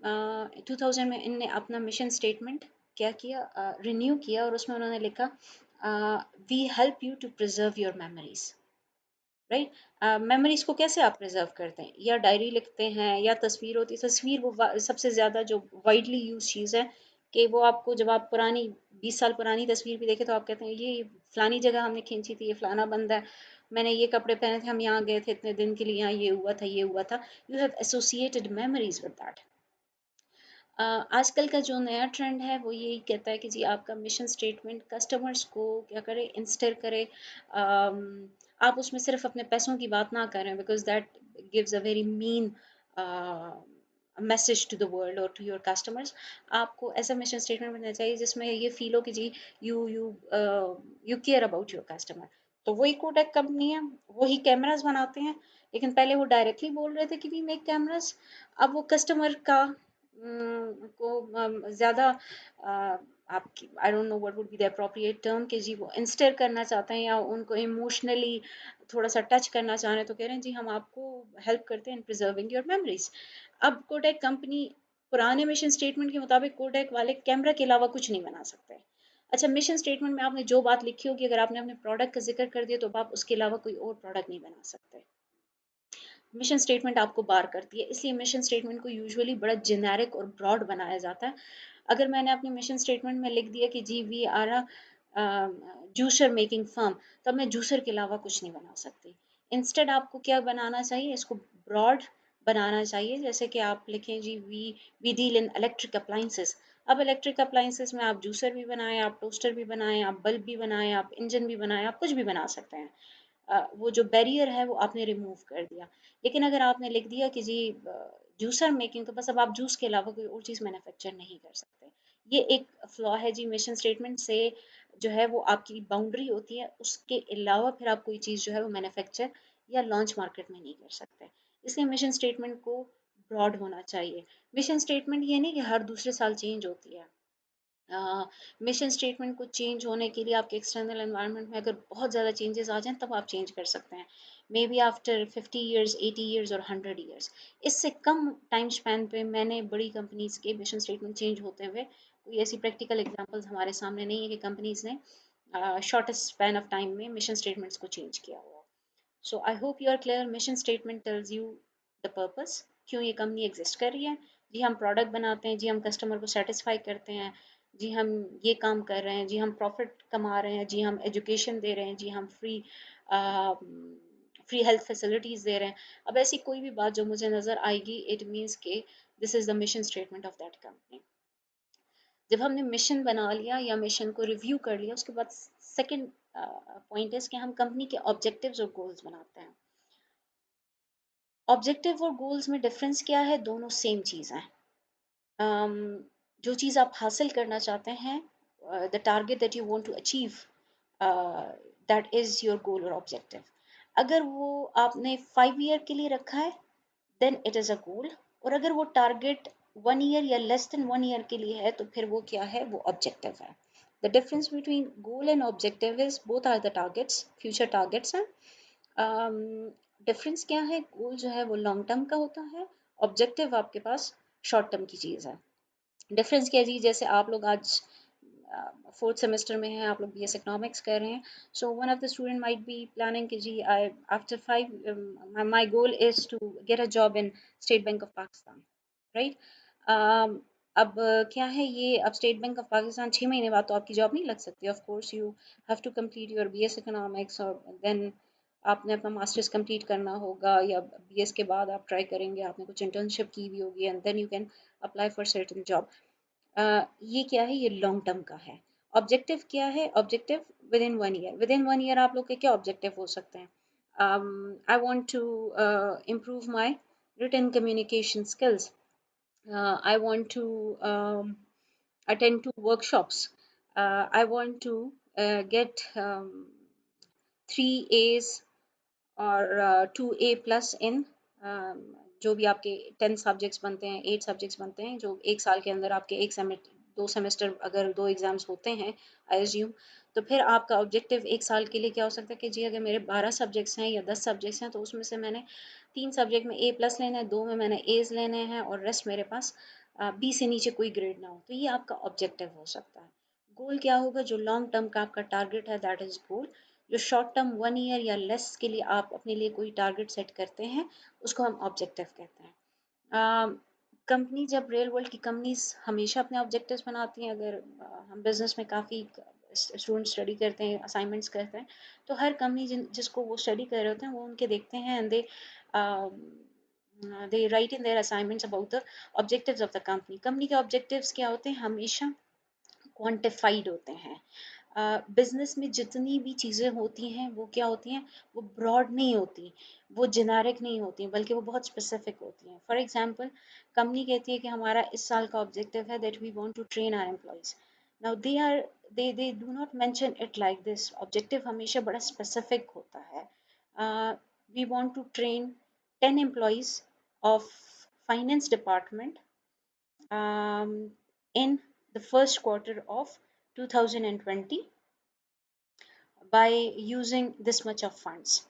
2000 में इनने अपना मिशन स्टेटमेंट क्या किया, रिन्यू किया, और उसमें उन्होंने लिखा we help you to preserve your memories, right. Memories को कैसे आप प्रिजर्व करते हैं, या डायरी लिखते हैं या तस्वीर होती है। तस्वीर वो सबसे ज़्यादा जो वाइडली यूज चीज़ है, कि वो आपको जब आप पुरानी 20 साल पुरानी तस्वीर भी देखें तो आप कहते हैं ये फलानी जगह हमने खींची थी, ये फलाना बंदा है, मैंने ये कपड़े पहने थे, हम यहाँ गए थे इतने दिन के लिए, यहाँ ये हुआ था, ये हुआ था। You have associated memories with that. आजकल का जो नया ट्रेंड है वो यही कहता है कि जी आपका मिशन स्टेटमेंट कस्टमर्स को क्या करे, इंस्टर करे। आप उसमें सिर्फ अपने पैसों की बात ना करें, because that gives a very mean message to the world और टू योर कस्टमर्स। आपको ऐसा मिशन स्टेटमेंट बनना चाहिए जिसमें ये फील हो कि जी you you you care about your customer. तो वही कोडेक कंपनी है, वही कैमरास बनाते हैं, लेकिन पहले वो डायरेक्टली बोल रहे थे कि वी मेक कैमरास। अब वो कस्टमर का को ज़्यादा आपकी I don't know what would be the appropriate term, कि जी वो इंस्टर करना चाहते हैं या उनको इमोशनली थोड़ा सा टच करना चाह रहे हैं, तो कह रहे हैं जी हम आपको हेल्प करते हैं इन प्रिजर्विंग योर मेमोरीज। अब कोडेक कंपनी पुराने मिशन स्टेटमेंट के मुताबिक कोडेक वाले कैमरा के अलावा कुछ नहीं बना सकते। अच्छा, मिशन स्टेटमेंट में आपने जो बात लिखी होगी, अगर आपने अपने प्रोडक्ट का जिक्र कर दिया, तो आप उसके अलावा कोई और प्रोडक्ट नहीं बना सकते। मिशन स्टेटमेंट आपको बार करती है, इसलिए मिशन स्टेटमेंट को यूजुअली बड़ा जेनेरिक और ब्रॉड बनाया जाता है। अगर मैंने अपने मिशन स्टेटमेंट में लिख दिया कि जी we are a juicer making firm, तब मैं जूसर के अलावा कुछ नहीं बना सकती। इंस्टेड आपको क्या बनाना चाहिए, इसको ब्रॉड बनाना चाहिए। जैसे कि आप लिखें जी we deal in electric appliances. अब इलेक्ट्रिक अप्लाइंसेस में आप जूसर भी बनाएं, आप टोस्टर भी बनाएं, आप बल्ब भी बनाएं, आप इंजन भी बनाएं, आप कुछ भी बना सकते हैं। वो जो बैरियर है वो आपने रिमूव कर दिया। लेकिन अगर आपने लिख दिया कि जी जूसर मेकिंग, तो बस अब आप जूस के अलावा कोई और चीज़ मैन्युफैक्चर नहीं कर सकते। ये एक फ्लॉ है जी मिशन स्टेटमेंट से, जो है वो आपकी बाउंड्री होती है, उसके अलावा फिर आप कोई चीज़ जो है वो मैन्युफैक्चर या लॉन्च मार्केट में नहीं कर सकते। इसलिए मिशन स्टेटमेंट को ब्रॉड होना चाहिए। मिशन स्टेटमेंट ये नहीं कि हर दूसरे साल चेंज होती है। मिशन स्टेटमेंट को चेंज होने के लिए आपके एक्सटर्नल एनवायरनमेंट में अगर बहुत ज़्यादा चेंजेस आ जाएं तब आप चेंज कर सकते हैं, may be after 50 years, 80 years और 100 ईयर्स। इससे कम टाइम स्पैन पे मैंने बड़ी कंपनीज के मिशन स्टेटमेंट चेंज होते हुए, कोई ऐसी प्रैक्टिकल एग्जांपल्स हमारे सामने नहीं है कि कंपनीज ने शॉर्टेस्ट स्पैन ऑफ टाइम में मिशन स्टेटमेंट्स को चेंज किया हुआ। So I hope you are clear. Mission statement tells you the purpose, क्यों ये कंपनी एग्जिस्ट कर रही है। जी हम प्रोडक्ट बनाते हैं, जी हम कस्टमर को सेटिस्फाई करते हैं, जी हम ये काम कर रहे हैं, जी हम प्रॉफिट कमा रहे हैं, जी हम एजुकेशन दे रहे हैं, जी हम फ्री हेल्थ फैसिलिटीज़ दे रहे हैं। अब ऐसी कोई भी बात जो मुझे नज़र आएगी, इट मीन्स के this is the mission statement of that company. जब हमने मिशन बना लिया या मिशन को रिव्यू कर लिया, उसके बाद सेकंड पॉइंट इज कि हम कंपनी के ऑब्जेक्टिव्स और गोल्स बनाते हैं। ऑब्जेक्टिव और गोल्स में डिफरेंस क्या है? दोनों सेम चीज़ हैं। जो चीज़ आप हासिल करना चाहते हैं, the target that you want to achieve, that is your goal और ऑब्जेक्टिव। अगर वो आपने 5 ईयर के लिए रखा है, देन इट इज़ अ गोल। और अगर वो टारगेट 1 ईयर या लेस देन 1 ईयर के लिए है, तो फिर वो क्या है? वो ऑब्जेक्टिव है। The difference between goal and objective is both are the targets, future targets हैं। डिफरेंस क्या है? गोल जो है वो लॉन्ग टर्म का होता है, ऑब्जेक्टिव आपके पास शॉर्ट टर्म की चीज़ है। डिफरेंस क्या है जी? जैसे आप लोग आज फोर्थ सेमेस्टर में हैं, आप लोग बीएस इकोनॉमिक्स कर रहे हैं। So one of the student might be planning कि जी I after 5 my goal is to get a job in State Bank of Pakistan, right? क्या है ये, अब स्टेट बैंक ऑफ पाकिस्तान 6 महीने बाद तो आपकी जॉब नहीं लग सकती। Of course you have to complete your BS economics, और देन आपने अपना मास्टर्स कंप्लीट करना होगा, या बीएस के बाद आप ट्राई करेंगे, आपने कुछ इंटर्नशिप की भी होगी, and then you can apply for certain job. ये क्या है? ये लॉन्ग टर्म का है। ऑब्जेक्टिव क्या है? Objective within 1 year. Within 1 year आप लोग के क्या ऑब्जेक्टिव हो सकते हैं? I want to improve my written communication skills, I want to attend to workshops. I want to get 3 A's और 2A+ इन जो भी आपके 10 सब्जेक्ट्स बनते हैं, 8 सब्जेक्ट्स बनते हैं, जो एक साल के अंदर आपके 2 सेमेस्टर अगर 2 एग्ज़ाम्स होते हैं, आई एज्यूम, तो फिर आपका ऑब्जेक्टिव एक साल के लिए क्या हो सकता है कि जी अगर मेरे 12 सब्जेक्ट्स हैं या 10 सब्जेक्ट्स हैं, तो उसमें से मैंने 3 सब्जेक्ट में A+ लेना है, 2 में मैंने A's लेने हैं, और रेस्ट मेरे पास B से नीचे कोई ग्रेड ना हो। तो ये आपका ऑब्जेक्टिव हो सकता है। गोल क्या होगा? जो लॉन्ग टर्म का आपका टारगेट है, दैट इज़ गोल। जो शॉर्ट टर्म 1 ईयर या लेस के लिए आप अपने लिए कोई टारगेट सेट करते हैं, उसको हम ऑब्जेक्टिव कहते हैं। कंपनी, जब रियल वर्ल्ड की कंपनीज हमेशा अपने ऑब्जेक्टिव्स बनाती हैं, अगर हम बिजनेस में काफ़ी स्टूडेंट स्टडी करते हैं, असाइनमेंट्स करते हैं, तो हर कंपनी जिसको वो स्टडी कर रहे होते हैं, वो उनके देखते हैं, and they right in their assignments about the objectives of the company. Company के ऑब्जेक्टिव्स क्या होते हैं? हमेशा क्वांटिफाइड होते हैं। बिजनेस में जितनी भी चीज़ें होती हैं, वो क्या होती हैं? वो ब्रॉड नहीं होती, वो जेनेरिक नहीं होती, बल्कि वो बहुत स्पेसिफिक होती हैं। फॉर एग्जांपल, कंपनी कहती है कि हमारा इस साल का ऑब्जेक्टिव है that we want to train our employees. Now they do not mention it like this. Objective हमेशा बड़ा स्पेसिफिक होता है। We want to train 10 employees of finance department in the first quarter of 2020 by using this much of funds।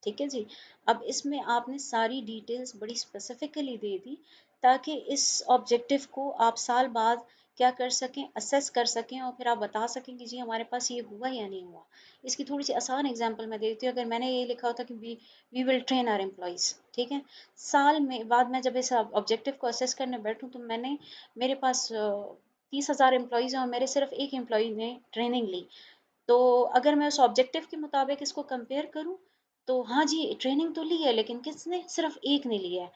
ठीक है जी। अब इसमें आपने सारी डिटेल्स बड़ी स्पेसिफिकली दे दी, ताकि इस ऑब्जेक्टिव को आप साल बाद क्या कर सकें? असेस कर सकें, और फिर आप बता सकें कि जी हमारे पास ये हुआ या नहीं हुआ। इसकी थोड़ी सी आसान एग्जांपल मैं देती हूँ। अगर मैंने ये लिखा होता कि we will train our employees, ठीक है, साल में बाद मैं जब इस ऑब्जेक्टिव को असेस करने बैठूँ, तो मेरे पास 30,000 एम्प्लॉयज़ हैं, और मेरे सिर्फ एक एम्प्लॉय ने ट्रेनिंग ली। तो अगर मैं उस ऑब्जेक्टिव के मुताबिक इसको कंपेयर करूँ, तो हाँ जी, ट्रेनिंग तो ली है, लेकिन किसने? सिर्फ एक ने लिया है।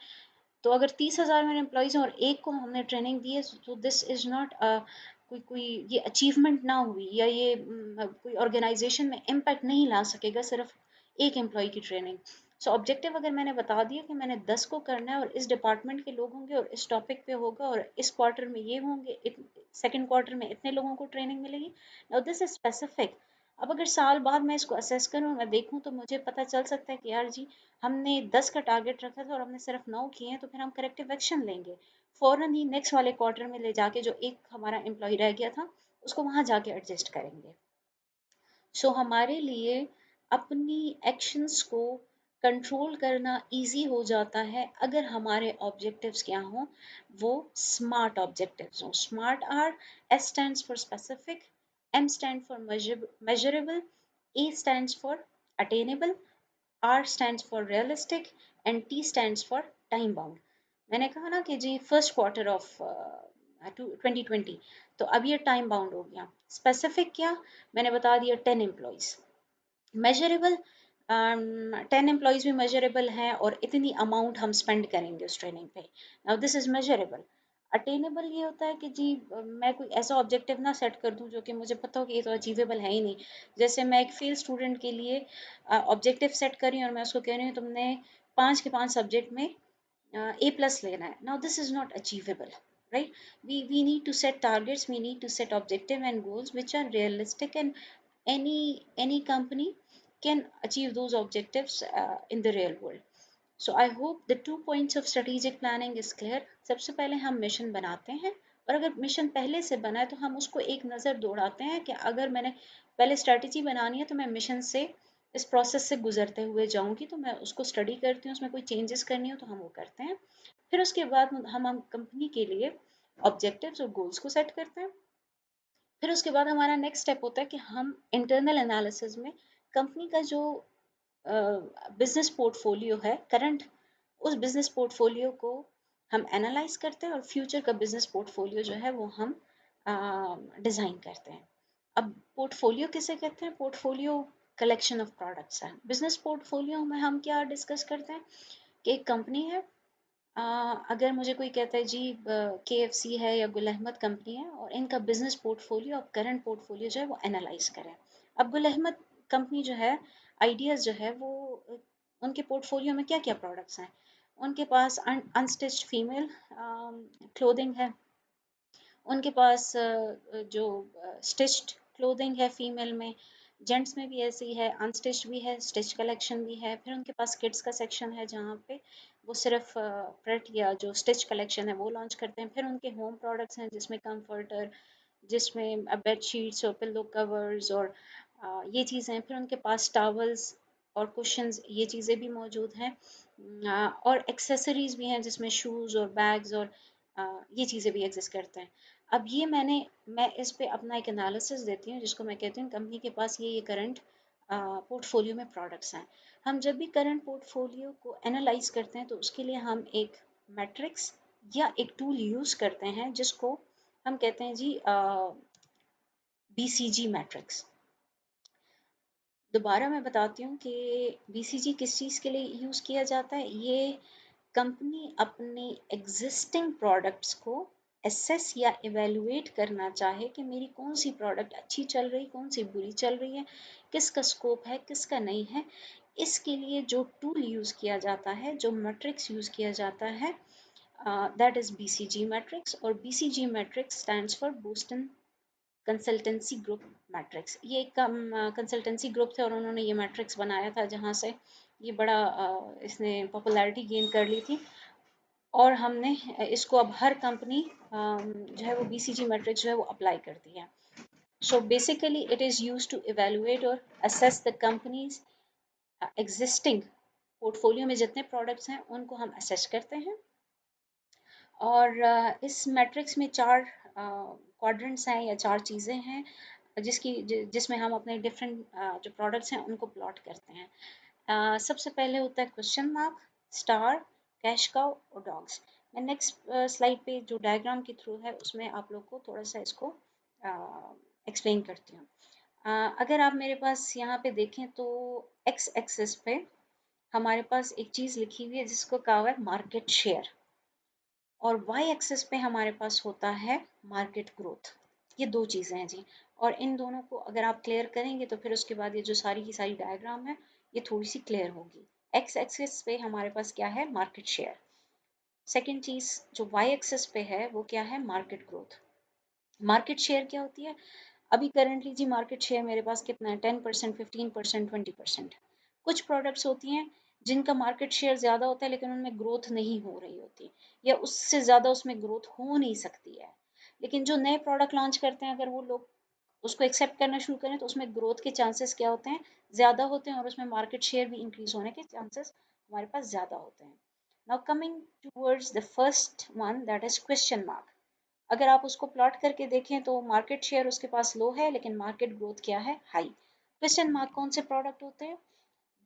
तो अगर 30,000 मेरे एम्प्लॉयज़ हैं और एक को हमने ट्रेनिंग दी है, तो दिस इज़ नॉट कोई कोई ये अचीवमेंट ना हुई, या ये कोई ऑर्गेनाइजेशन में इम्पैक्ट नहीं ला सकेगा सिर्फ एक एम्प्लॉय की ट्रेनिंग। सो ऑब्जेक्टिव अगर मैंने बता दिया कि मैंने 10 को करना है, और इस डिपार्टमेंट के लोग होंगे, और इस टॉपिक पे होगा, और इस क्वार्टर में ये होंगे, सेकेंड क्वार्टर में इतने लोगों को ट्रेनिंग मिलेगी। Now this is specific. अब अगर साल बाद मैं इसको असेस करूँ, मैं देखूँ, तो मुझे पता चल सकता है कि यार जी, हमने 10 का टारगेट रखा था और हमने सिर्फ 9 किए हैं, तो फिर हम करेक्टिव एक्शन लेंगे। फ़ौरन ही नेक्स्ट वाले क्वार्टर में ले जाके जो एक हमारा एम्प्लॉय रह गया था, उसको वहाँ जाके एडजस्ट करेंगे। सो हमारे लिए अपनी एक्शंस को कंट्रोल करना इजी हो जाता है अगर हमारे ऑब्जेक्टिव्स क्या हों, वो स्मार्ट ऑब्जेक्टिव्स हों। SMART are, S stands for specific, M stand for measurable, A stands for attainable, R stands for realistic and T stands for time bound. मैंने कहा ना कि जी फर्स्ट क्वार्टर ऑफ 2020, तो अब ये टाइम बाउंड हो गया। स्पेसिफिक क्या, मैंने बता दिया 10 एम्प्लॉयज़। मेजरेबल, 10 एम्प्लॉयज़ भी मेजरेबल हैं और इतनी अमाउंट हम स्पेंड करेंगे उस ट्रेनिंग पे। Now this is measurable. Attainable ये होता है कि जी मैं कोई ऐसा ऑब्जेक्टिव ना सेट कर दूं जो कि मुझे पता हो कि ये तो अचीवेबल है ही नहीं। जैसे मैं एक फेल स्टूडेंट के लिए ऑब्जेक्टिव सेट कर रही हूँ और मैं उसको कह रही हूँ तुमने 5 के 5 सब्जेक्ट में A+ लेना है। Now this is not achievable, right? We need to set targets, we need to set objective and goals which are realistic, and any company can achieve those objectives in the real world. So I hope the 2 points of strategic planning is clear. सबसे पहले हम mission बनाते हैं, और अगर mission पहले से बना है तो हम उसको एक नज़र दौड़ाते हैं कि अगर मैंने पहले स्ट्रैटेजी बनानी है तो मैं मिशन से इस प्रोसेस से गुजरते हुए जाऊंगी, तो मैं उसको स्टडी करती हूँ, उसमें कोई चेंजेस करनी हो तो हम वो करते हैं। फिर उसके बाद हम कंपनी के लिए ऑब्जेक्टिव्स और गोल्स को सेट करते हैं। फिर उसके बाद हमारा नेक्स्ट स्टेप होता है कि हम इंटरनल एनालिसिस में कंपनी का जो बिजनेस पोर्टफोलियो है करंट, उस बिजनेस पोर्टफोलियो को हम एनालाइज करते हैं और फ्यूचर का बिजनेस पोर्टफोलियो जो है वो हम डिज़ाइन करते हैं। अब पोर्टफोलियो किसे कहते हैं? पोर्टफोलियो कलेक्शन ऑफ प्रोडक्ट्स है। बिजनेस पोर्टफोलियो में हम क्या डिस्कस करते हैं कि एक कंपनी है, अगर मुझे कोई कहता है जी KFC है या गुल अहमद कंपनी है और इनका बिजनेस पोर्टफोलियो और करंट पोर्टफोलियो जो है वो एनालाइज करें। अब गुल अहमद कंपनी जो है, आइडियाज़ जो है वो उनके पोर्टफोलियो में क्या क्या प्रोडक्ट्स हैं? उनके पास अनस्टिच्ड फीमेल क्लोथिंग है, उनके पास जो स्टिच्ड क्लोथिंग है फीमेल में, जेंट्स में भी ऐसी है, अनस्टिच्ड भी है, स्टिच कलेक्शन भी है। फिर उनके पास किड्स का सेक्शन है जहाँ पे वो सिर्फ प्रेट या जो स्टिच कलेक्शन है वो लॉन्च करते हैं। फिर उनके होम प्रोडक्ट्स हैं जिसमें कंफर्टर, जिसमें बेड शीट्स और पिल्लो कवर्स और ये चीज़ें हैं। फिर उनके पास टॉवल्स और कुशन्स, ये चीज़ें भी मौजूद हैं। और एक्सेसरीज भी हैं जिसमें शूज़ और बैग्स और ये चीज़ें भी एग्जिस्ट करते हैं। अब ये मैं इस पे अपना एक एनालिसिस देती हूँ जिसको मैं कहती हूँ कंपनी के पास ये करंट पोर्टफोलियो में प्रोडक्ट्स हैं। हम जब भी करंट पोर्टफोलियो को एनालाइज करते हैं तो उसके लिए हम एक मैट्रिक्स या एक टूल यूज़ करते हैं जिसको हम कहते हैं जी BCG मैट्रिक्स। दोबारा मैं बताती हूँ कि BCG किस चीज़ के लिए यूज़ किया जाता है। ये कंपनी अपनी एग्जिस्टिंग प्रोडक्ट्स को एसेस या इवेलुएट करना चाहे कि मेरी कौन सी प्रोडक्ट अच्छी चल रही, कौन सी बुरी चल रही है, किसका स्कोप है, किसका नहीं है। इसके लिए जो टूल यूज़ किया जाता है, जो मैट्रिक्स यूज़ किया जाता है, दैट इज़ BCG मैट्रिक्स। और BCG matrix stands for Boston consultancy group matrix. ये एक कंसल्टेंसी ग्रुप थे और उन्होंने ये मैट्रिक्स बनाया था जहाँ से ये बड़ा इसने पॉपुलैरिटी गेन कर ली थी। और हमने इसको अब हर कंपनी जो है वो BCG मैट्रिक्स जो है वो अप्लाई करती है। So basically it is use to evaluate और assess the companies existing portfolio में जितने प्रोडक्ट्स हैं उनको हम असेस करते हैं। और इस मैट्रिक्स में 4 क्वाड्रेंट्स हैं या 4 चीज़ें हैं जिसमें हम अपने डिफरेंट जो प्रोडक्ट्स हैं उनको प्लॉट करते हैं। सबसे पहले होता है question mark, star, cash cow और डॉग्स। मैं नेक्स्ट स्लाइड पे जो डायग्राम के थ्रू है उसमें आप लोग को थोड़ा सा इसको एक्सप्लेन करती हूँ। अगर आप मेरे पास यहाँ पे देखें तो एक्स एक्सिस पे हमारे पास एक चीज़ लिखी हुई है जिसको कहा हुआ है मार्केट शेयर, और वाई एक्सिस पे हमारे पास होता है मार्केट ग्रोथ। ये 2 चीज़ें हैं जी, और इन दोनों को अगर आप क्लियर करेंगे तो फिर उसके बाद ये जो सारी की सारी डायग्राम है ये थोड़ी सी क्लियर होगी। एक्स एक्सिस पे हमारे पास क्या है? Market share. सेकेंड चीज़ जो वाई एक्सिस पे है वो क्या है? Market growth. मार्केट शेयर क्या होती है? अभी करंटली जी मार्केट शेयर मेरे पास कितना है? 10%, 15%, 20%। कुछ प्रोडक्ट्स होती हैं जिनका मार्केट शेयर ज़्यादा होता है लेकिन उनमें ग्रोथ नहीं हो रही होती, या उससे ज़्यादा उसमें ग्रोथ हो नहीं सकती है। लेकिन जो नए प्रोडक्ट लॉन्च करते हैं अगर वो लोग उसको एक्सेप्ट करना शुरू करें तो उसमें ग्रोथ के चांसेस क्या होते हैं, ज़्यादा होते हैं, और उसमें मार्केट शेयर भी इंक्रीज होने के चांसेस हमारे पास ज़्यादा होते हैं। Now coming towards the first one, that is question mark. अगर आप उसको प्लॉट करके देखें तो मार्केट शेयर उसके पास लो है, लेकिन मार्केट ग्रोथ क्या है, हाई। क्वेश्चन मार्क कौन से प्रोडक्ट होते हैं,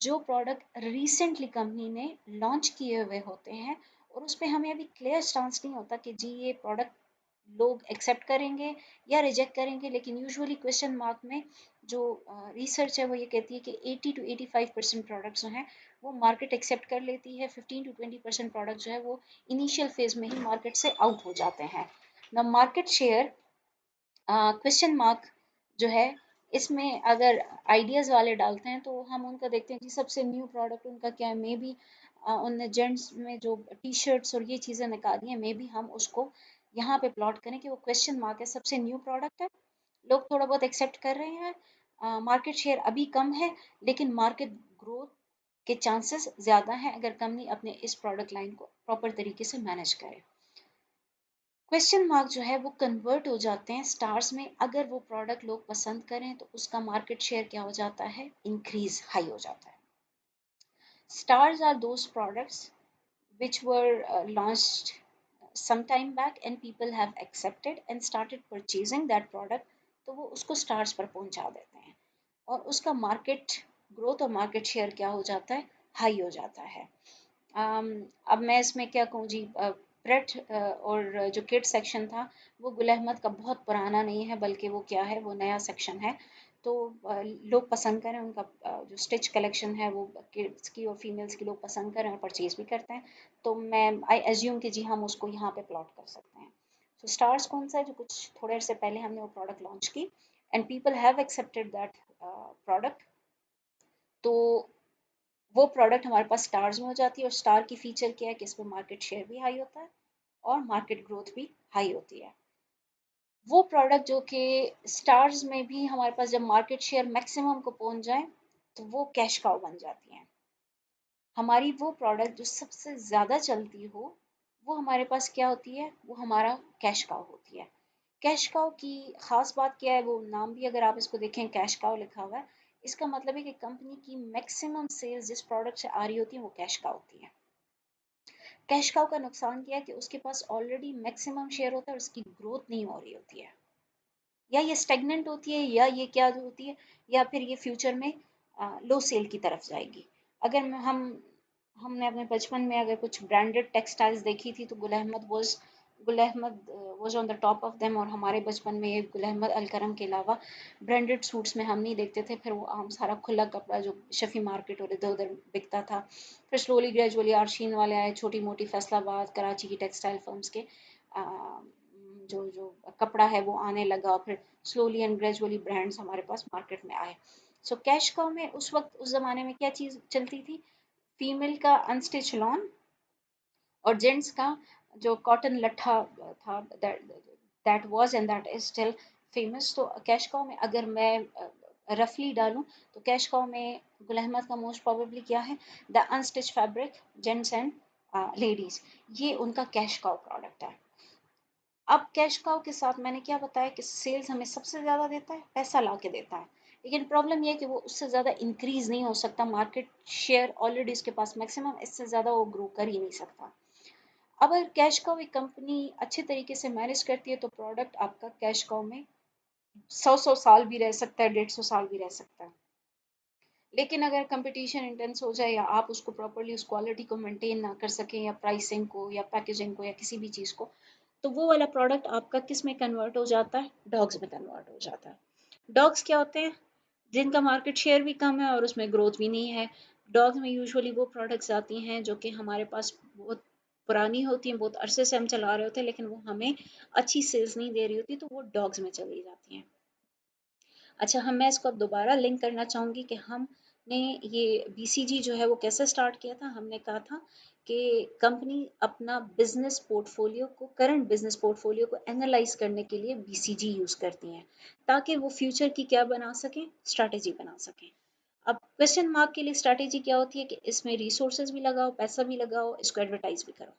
जो प्रोडक्ट रिसेंटली कंपनी ने लॉन्च किए हुए होते हैं और उस पर हमें अभी क्लियर स्टांस नहीं होता कि जी ये प्रोडक्ट लोग एक्सेप्ट करेंगे या रिजेक्ट करेंगे, लेकिन यूजुअली क्वेश्चन मार्क में जो रिसर्च है वो ये कहती है कि 80 to 85% प्रोडक्ट्स जो हैं वो मार्केट एक्सेप्ट कर लेती है, 15 to 20% प्रोडक्ट जो है वो इनिशियल फेज में ही मार्केट से आउट हो जाते हैं। ना मार्केट शेयर क्वेश्चन मार्क जो है, इसमें अगर आइडियाज़ वाले डालते हैं तो हम उनका देखते हैं कि सबसे न्यू प्रोडक्ट उनका क्या है, मे बी उनने जेंट्स में जो टी शर्ट्स और ये चीज़ें निकाली हैं, मे बी हम उसको यहाँ पे प्लॉट करें कि वो क्वेश्चन मार्क है, सबसे न्यू प्रोडक्ट है, लोग थोड़ा बहुत एक्सेप्ट कर रहे हैं, मार्केट शेयर अभी कम है, लेकिन मार्केट ग्रोथ के चांसेस ज़्यादा हैं अगर कंपनी अपने इस प्रोडक्ट लाइन को प्रॉपर तरीके से मैनेज करे। क्वेश्चन मार्क जो है वो कन्वर्ट हो जाते हैं स्टार्स में, अगर वो प्रोडक्ट लोग पसंद करें तो उसका मार्केट शेयर क्या हो जाता है, इंक्रीज, हाई हो जाता है। Stars are those products which were launched some time back and people have accepted and started purchasing that product, तो वो उसको स्टार्स पर पहुंचा देते हैं और उसका मार्केट ग्रोथ और मार्केट शेयर क्या हो जाता है, हाई हो जाता है। अब मैं इसमें क्या कहूँ जी, प्रेट और जो किड सेक्शन था वो गुल अहमद का बहुत पुराना नहीं है, बल्कि वो क्या है, वो नया सेक्शन है। तो लोग पसंद करें, उनका जो स्टिच कलेक्शन है वो किड्स की और फीमेल्स की लोग पसंद करें और परचेज भी करते हैं, तो मैं आई एज्यूम कि जी हम उसको यहाँ पे प्लॉट कर सकते हैं। तो स्टार्स कौन सा है, जो कुछ थोड़े से पहले हमने वो प्रोडक्ट लॉन्च की and people have accepted that product, तो वो प्रोडक्ट हमारे पास स्टार्स में हो जाती है। और स्टार की फीचर क्या है कि इसमें मार्केट शेयर भी हाई होता है और मार्केट ग्रोथ भी हाई होती है। वो प्रोडक्ट जो कि स्टार्स में भी हमारे पास जब मार्केट शेयर मैक्सिमम को पहुंच जाए तो वो कैश काउ बन जाती हैं। हमारी वो प्रोडक्ट जो सबसे ज़्यादा चलती हो वो हमारे पास क्या होती है, वो हमारा कैश काउ होती है। कैश काउ की ख़ास बात क्या है, वो नाम भी अगर आप इसको देखें कैश काउ लिखा हुआ है, इसका मतलब है कि कंपनी की मैक्सिमम सेल्स जिस प्रोडक्ट से आ रही होती है वो कैश काउ होती है। कैश काउ का नुकसान क्या है कि उसके पास ऑलरेडी मैक्सिमम शेयर होता है और उसकी ग्रोथ नहीं हो रही होती है, या ये स्टेगनेंट होती है, या ये क्या होती है, या फिर ये फ्यूचर में लो सेल की तरफ जाएगी। अगर हमने अपने बचपन में अगर कुछ ब्रांडेड टेक्सटाइल्स देखी थी तो Gul Ahmed was on the top of them, और हमारे बचपन में ये गुल अहमद अलकरम के अलावा ब्रांडेड सूट्स में हम नहीं देखते थे, फिर वो आम सारा खुला कपड़ा जो शफी मार्केट और इधर उधर बिकता था, फिर स्लोली ग्रेजुअली आरशीन वाले आए, छोटी मोटी फैसलाबाद कराची की टेक्सटाइल फर्म्स के जो जो कपड़ा है वो आने लगा, फिर स्लोली एंड ग्रेजुअली ब्रांड्स हमारे पास मार्केट में आए। सो कैश काउ में उस वक्त उस ज़माने में क्या चीज़ चलती थी, फीमेल का अनस्टिच लॉन और जेंट्स का जो कॉटन लट्ठा था, that was and that is still famous. तो कैश काउ में अगर मैं रफली डालूं तो कैश काउ में गुल अहमद का मोस्ट प्रोबेबली क्या है, the unstitch fabric, gents and ladies, ये उनका कैश काउ प्रोडक्ट है। अब कैश काउ के साथ मैंने क्या बताया कि सेल्स हमें सबसे ज़्यादा देता है, पैसा ला के देता है, लेकिन प्रॉब्लम ये है कि वो उससे ज़्यादा इंक्रीज नहीं हो सकता, मार्केट शेयर ऑलरेडी उसके पास मैक्सिमम, इससे ज़्यादा वो ग्रो कर ही नहीं सकता। अब अगर कैश काउ एक कंपनी अच्छे तरीके से मैनेज करती है तो प्रोडक्ट आपका कैश काउ में 100 साल भी रह सकता है, 150 साल भी रह सकता है। लेकिन अगर कंपटीशन इंटेंस हो जाए या आप उसको प्रॉपरली उस क्वालिटी को मेंटेन ना कर सकें, या प्राइसिंग को या पैकेजिंग को या किसी भी चीज़ को, तो वो वाला प्रोडक्ट आपका किस में कन्वर्ट हो जाता है, डॉग्स में कन्वर्ट हो जाता है। डॉग्स क्या होते हैं, जिनका मार्केट शेयर भी कम है और उसमें ग्रोथ भी नहीं है। डॉग्स में यूजुअली वो प्रोडक्ट्स आती हैं जो कि हमारे पास बहुत पुरानी होती हैं, बहुत अरसे से हम चला रहे होते हैं, लेकिन वो हमें अच्छी सेल्स नहीं दे रही होती, तो वो डॉग्स में चली जाती हैं। अच्छा, मैं इसको अब दोबारा लिंक करना चाहूँगी कि हमने ये बीसीजी जो है वो कैसे स्टार्ट किया था। हमने कहा था कि कंपनी अपना बिजनेस पोर्टफोलियो को, करंट बिजनेस पोर्टफोलियो को एनालाइज करने के लिए बीसीजी यूज़ करती हैं, ताकि वो फ्यूचर की क्या बना सकें, स्ट्रैटेजी बना सकें। अब क्वेश्चन मार्क के लिए स्ट्रैटेजी क्या होती है कि इसमें रिसोर्सेज भी लगाओ, पैसा भी लगाओ, इसको एडवर्टाइज भी करो।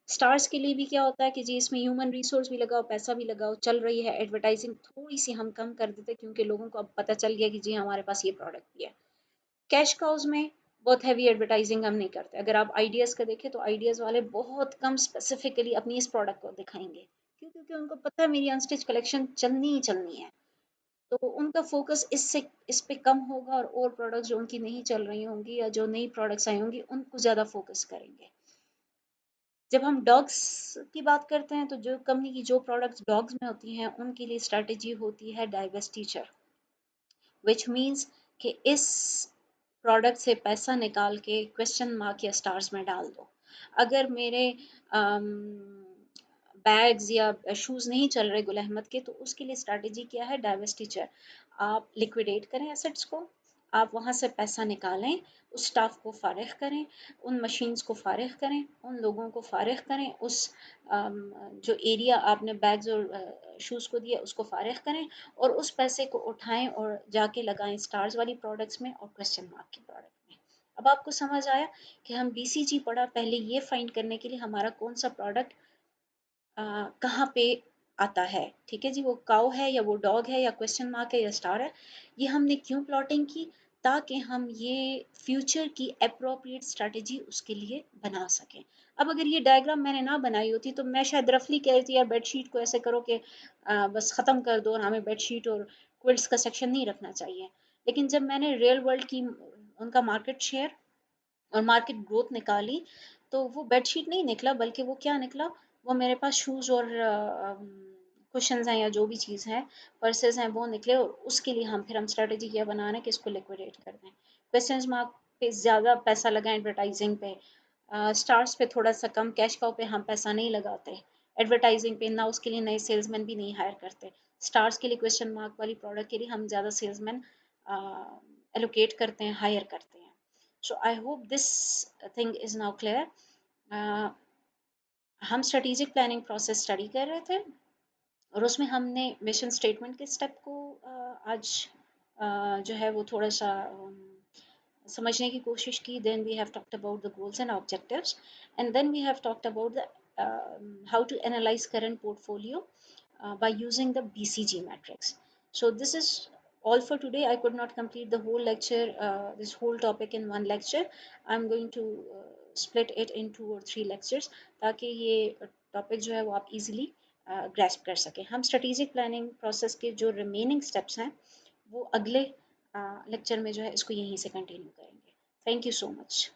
स्टार्स के लिए भी क्या होता है कि जी इसमें ह्यूमन रिसोर्स भी लगाओ, पैसा भी लगाओ, चल रही है एडवर्टाइजिंग, थोड़ी सी हम कम कर देते क्योंकि लोगों को अब पता चल गया कि जी हमारे पास ये प्रोडक्ट भी है। कैश काउज में बहुत हैवी एडवर्टाइजिंग हम नहीं करते। अगर आप आइडियाज़ का देखें तो आइडियाज़ वाले बहुत कम स्पेसिफिकली अपनी इस प्रोडक्ट को दिखाएंगे, क्यों? क्योंकि उनको पता है मेरी अनस्टिच कलेक्शन चलनी ही चलनी है। तो उनका फोकस इस पे कम होगा, और प्रोडक्ट्स जो उनकी नहीं चल रही होंगी या जो नई प्रोडक्ट्स आई होंगी उनको ज़्यादा फोकस करेंगे। जब हम डॉग्स की बात करते हैं तो जो कंपनी की जो प्रोडक्ट्स डॉग्स में होती हैं उनके लिए स्ट्रैटेजी होती है डाइवर्सिटीचर, विच मीन्स कि इस प्रोडक्ट से पैसा निकाल के क्वेश्चन मार्क या स्टार्स में डाल दो। अगर मेरे बैग्स या शूज़ नहीं चल रहे गुल अहमद के, तो उसके लिए स्ट्रैटेजी क्या है? डाइवर्सिटीचर। आप लिक्विडेट करें एसेट्स को, आप वहाँ से पैसा निकालें, उस स्टाफ को फारिग करें, उन मशीन्स को फारिग करें, उन लोगों को फारिग करें, उस जो एरिया आपने बैग्स और शूज़ को दिया उसको फारिग करें, और उस पैसे को उठाएं और जाके लगाएं स्टार्स वाली प्रोडक्ट्स में और क्वेश्चन मार्क की प्रोडक्ट में। अब आपको समझ आया कि हम बीसीजी पढ़ा पहले ये फाइंड करने के लिए हमारा कौन सा प्रोडक्ट कहाँ पे आता है। ठीक है जी, वो काऊ है या वो डॉग है या क्वेश्चन मार्क है या स्टार है। ये हमने क्यों प्लॉटिंग की? ताकि हम ये फ्यूचर की अप्रोप्रिएट स्ट्रैटेजी उसके लिए बना सकें। अब अगर ये डायग्राम मैंने ना बनाई होती तो मैं शायद रफली कह रही थी यार बेडशीट को ऐसे करो कि बस ख़त्म कर दो और हमें बेडशीट और क्विल्ट्स का सेक्शन नहीं रखना चाहिए। लेकिन जब मैंने रियल वर्ल्ड की उनका मार्केट शेयर और मार्केट ग्रोथ निकाली, तो वो बेडशीट नहीं निकला, बल्कि वो क्या निकला? वो मेरे पास शूज़ और कुशन्स हैं या जो भी चीज़ है, पर्सेस हैं, वो निकले, और उसके लिए हम स्ट्रेटजी क्या बना रहे हैं कि इसको लिक्विडेट कर दें। क्वेश्चन मार्क पे ज़्यादा पैसा लगाएं एडवर्टाइजिंग पे, स्टार्स पे थोड़ा सा कम, कैश काउ पे हम पैसा नहीं लगाते एडवर्टाइजिंग पे ना, उसके लिए नए सेल्समैन भी नहीं हायर करते। स्टार्स के लिए क्वेश्चन मार्क वाली प्रोडक्ट के लिए हम ज़्यादा सेल्समैन एलोकेट करते हैं, हायर करते हैं। So I hope this thing is now clear. uh, हम स्ट्रेटेजिक प्लानिंग प्रोसेस स्टडी कर रहे थे, और उसमें हमने मिशन स्टेटमेंट के स्टेप को आज जो है वो थोड़ा सा समझने की कोशिश की। Then we have talked about the goals and objectives, and then we have talked about the how to analyze current portfolio by using the BCG matrix. So this is all for today. I could not complete the whole lecture, this whole topic in one lecture. I'm going to split it in 2 or 3 lectures, ताकि ये topic जो है वो आप easily grasp कर सकें। हम strategic planning process के जो रिमेनिंग स्टेप्स हैं वो अगले लेक्चर में जो है इसको यहीं से कंटिन्यू करेंगे। Thank you so much.